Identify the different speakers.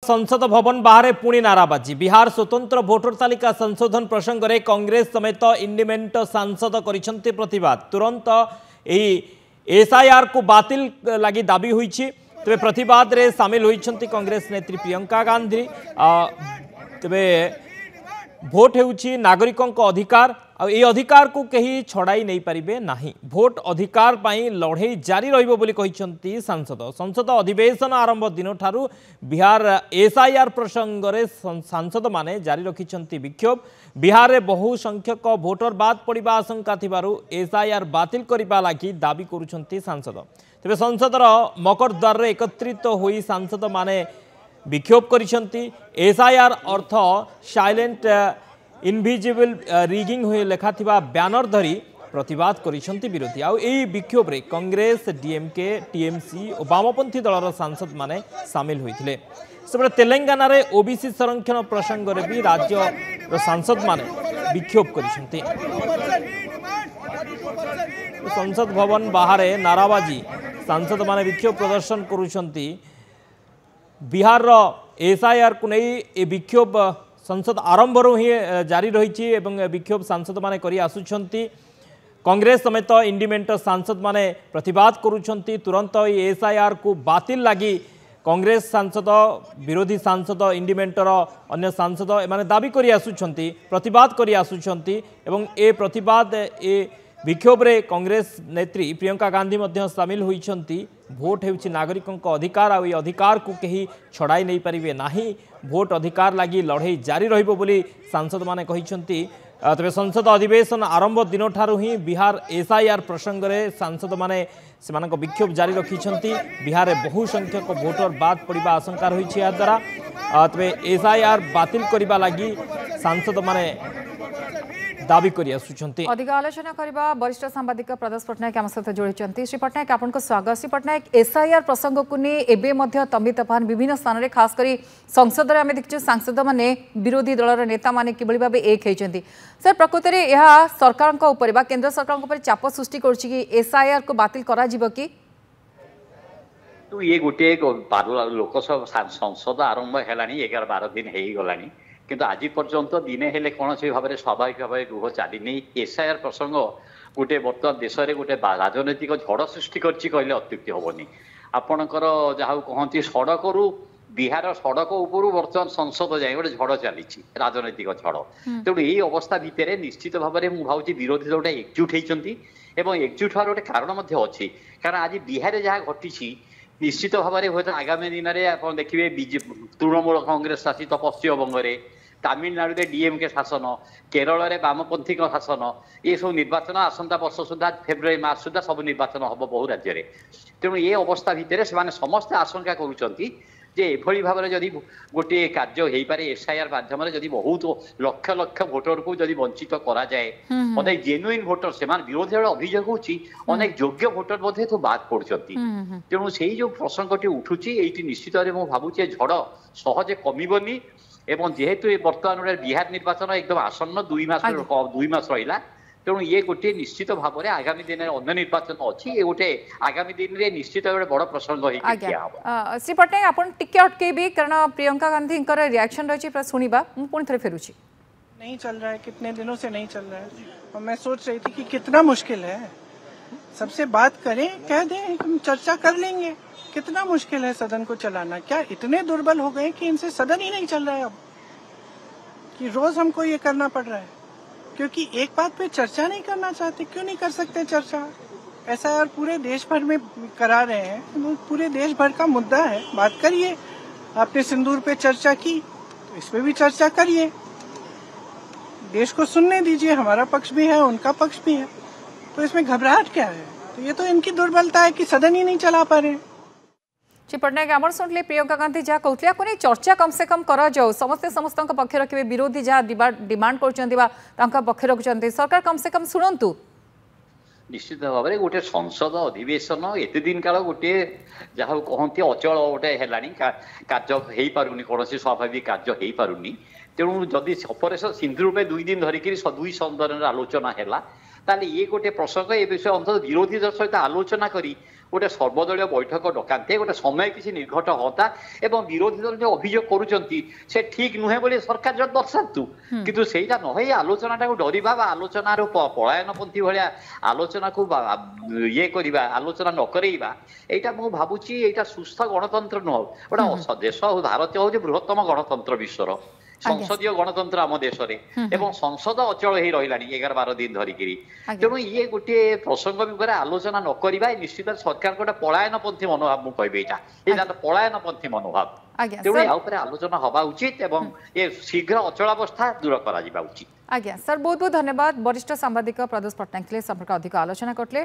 Speaker 1: संसद भवन बाहर पुणी नाराबाजी बिहार स्वतंत्र भोटर तालिका संशोधन प्रसंग में कांग्रेस समेत इंडिपेंडेंट सांसद करिसेंति प्रतिवाद तुरंत एसआईआर को बातिल लगी दाबी हुई तेरे प्रतिवाद रे सामिल होइछंती कांग्रेस नेत्री प्रियंका गांधी तेरे भोट हेउछि नागरिकों को अधिकार ए अधिकार को कहीं छड़ाई नहीं पारिबे नाही भोट अधिकार पाई लड़े जारी रहिबो बोली कहिसंती सांसद संसद अधिवेशन आरंभ दिन ठारू बिहार एसआईआर प्रसंग रे सांसद माने जारी रखिसंती विक्षोभ बिहार रे बहु संख्यक भोटर बाद पड़िबा आशंका थिबारु एसआईआर बातिल करिबा लागि दाबी करूछंती सांसद तेबे संसदर मकर द्वार रे एकत्रित होई सांसद माने विक्षोभ करिसंती एसआईआर अर्थ साइलेंट इनविजिबल रिगिंग हुए लेखा थिबा बैनर धरी प्रतिवाद करिसंती विरोधी आउ एई विक्षोभ रे कांग्रेस डीएमके टीएमसी और वामपंथी दलर सांसद माने शामिल होइथिले सेबरे तेलंगाना रे ओबीसी संरक्षण प्रसंग रे भी राज्य सांसद माने विक्षोभ करिसंती संसद भवन बाहर नाराबाजी सांसद माने विक्षोभ प्रदर्शन करुछंती बिहार एसआईआर को नहीं ए विक्षोभ संसद आरंभ ही जारी रही विक्षोभ सांसद माने करी आसुछंती कांग्रेस समेत इंडिपेंडेंट सांसद माने प्रतिवाद करुछंती तुरंत एसआईआर को बातिल लगी कांग्रेस सांसद विरोधी सांसद इंडिपेंडेंटर अन्य सांसद एमाने दाबी करी आसुछंती प्रतिवाद करी आसुछंती एवं ए प्रतिवाद ए विक्षोभ रे कांग्रेस नेत्री प्रियंका गांधी मध्य सामिल होइछंती भोट हेउछि नागरिकों को अधिकार आ अधिकार को कहीं छड़ाई नहीं पारिबे नाही भोट अधिकार लगी लड़े जारी रहिबो बोली सांसद माने कहिछंती तबे संसद अधिवेशन आरंभ दिन ठारू ही बिहार एसआईआर प्रसंग रे सांसद माने सेमानक विक्षोभ जारी रखिछंती बिहार रे बहु संख्यक भोटर बाद पड़िबा आशंका रहिछि या द्वारा तबे एसआईआर बातिल करिबा लागि सांसद माने दाबी करी आसुछंती
Speaker 2: अधिक आलोचना करबा वरिष्ठ सांबादिक प्रदेश पटनायक आम सहित जोड़िछंती श्री पटनायक आपनको स्वागत श्री पटनायक एसआईआर प्रसंग को ने एबे मध्य तंबी तफान विभिन्न स्थान रे खास करी संसद रे आमे देखिछु सांसद माने विरोधी दलर नेता माने किबळी भाबे एक हेचंती सर प्रकृत रे यहा सरकार को ऊपर बा केंद्र सरकार को ऊपर चाप सृष्टि करछि कि एसआईआर को बातिल करा जिवो कि
Speaker 3: तो ये गोटे लोकसभा संसद आरंभ हेलानी 11-12 दिन हेई गलानी किंतु आज पर्यंत दिने हेले कौन से भाव में स्वाभाविक भाव गृह चलनी एसआईआर प्रसंग गोटे बर्तमान देश में गोटे राजनैतिक झड़ सृष्टि करले अत्युक्ति हेनी आपणकर जहाँ कहती सड़क बिहार सड़क उपरू बर्तमान संसद जाए गोटे झड़ चली राजनैतिक झड़ तेणु यही अवस्था भितर निश्चित भाव में मुझे विरोधी दल एकजुट होती एकजुट हर गोटे कारण अच्छी कारण आज बिहार जहाँ घटी निश्चित भाव में हूँ आगामी दिन में आप देखिए तृणमूल कांग्रेस शासित पश्चिमबंग में तमिलनाडु में डीएमके शासन केरल में वामपंथी शासन ये सब निर्वाचन आसंता वर्ष सुधा फेब्रुआरी मार्च सुधा सब निर्वाचन हम बहु राज्य में तेणु ये अवस्था भितर से समस्ते आशंका करुँच एभली भाव में जदि गोटे कार्य हो पारे एसआईआर माध्यम जदि बहुत लक्ष लक्ष भोटर को जदि वंचित करा जाए अनेक जेन्युइन भोटर से विरोधी दल अभियोग होची अनेक योग्य भोटर मध्य तो बाद पड़ती तेणु से जो प्रसंगटी उठुची ये निश्चित भाव में भावुचे झड़ सहजे कमिबनी एवं जेहेतु बर्तमान बिहार निर्वाचन एकदम आसन्न 2 मास रहा तेणु ये गोटे निश्चित भाव में आगामी दिन में अन्य निर्वाचन अच्छी ये गोटे आगामी दिन में निश्चित गोटे बड़ प्रसंग
Speaker 2: श्री पटनायक आपन टिके अटकेबी कारण प्रियंका गांधी रिएक्शन रही शुणा पुणी थे फेरुची
Speaker 4: नहीं चल रहा है कितने दिनों से नहीं चल रहा है और मैं सोच रही थी कि कितना मुश्किल है सबसे बात करें कह दें हम चर्चा कर लेंगे कितना मुश्किल है सदन को चलाना क्या इतने दुर्बल हो गए कि इनसे सदन ही नहीं चल रहा है अब कि रोज हमको ये करना पड़ रहा है क्योंकि एक बात पे चर्चा नहीं करना चाहते क्यों नहीं कर सकते चर्चा ऐसा यार पूरे देश भर में करा रहे हैं पूरे देश भर का मुद्दा है बात करिए आपने सिंदूर पे चर्चा की तो इस पे भी चर्चा करिए देश को सुनने दीजिए हमारा पक्ष भी है उनका पक्ष भी है तो इसमें घबराहट क्या है तो ये तो इनकी दुर्बलता है कि सदन ही नहीं चला पा रहे।
Speaker 2: श्री पटनायक आम शुणिले प्रियंका गांधी जहाँ कहते को नहीं चर्चा कम से कम कर जाओ समस्ते समस्त पक्ष रखिए विरोधी जहाँ डिमांड कर पक्ष रखुच्च सरकार कम से कम शुणु
Speaker 3: निश्चित भाव में गोटे संसद अधिवेशन एत दिन काल गोटे जहाँ कहती अचल गोटे है कार्य हो पारुनी कौन स्वाभाविक कार्य हो पारुनी तेणु जदि ऑपरेशन सिंधु में 2 दिन धरिकी 2 सदन आलोचना है ताले ये गोटे प्रसंग ए विषय अंत विरोधी दल सहित आलोचना करी गोटे सर्वदलीय बैठक डकाते गोटे समय किसी निर्घट होता एवं विरोधी दल जो अभियोग करुँचे से ठीक नुहे बोली सरकार जो दर्शातु किंतु सेटा नहे आलोचना को डरिबा आलोचनार पलायनपंथी भाया आलोचना को ये करवा आलोचना न करवा यहाँ मुझे भावुची यहाँ सुस्थ गणतंत्र नुह गोटा देश भारतीय हूँ बृहत्तम गणतंत्र विश्वर संसदीय गणतंत्र आम देश में संसद अचल हो रहा 11-12 दिन धरिकी तेणु ये गोटे प्रसंग विषय आलोचना न करवा निश्चित सरकार गोटे पलायनपंथी मनोभाव मुझे कहबी ये पलायनपंथी मनोभाव तेणु या आलोचना हवा उचित एवं ये शीघ्र अचलावस्था दूर करा उचित।
Speaker 2: आज्ञा सर बहुत बहुत धन्यवाद वरिष्ठ सांबादिक प्रदोष पट्टनायक संपर्क अधिक आलोचना करते।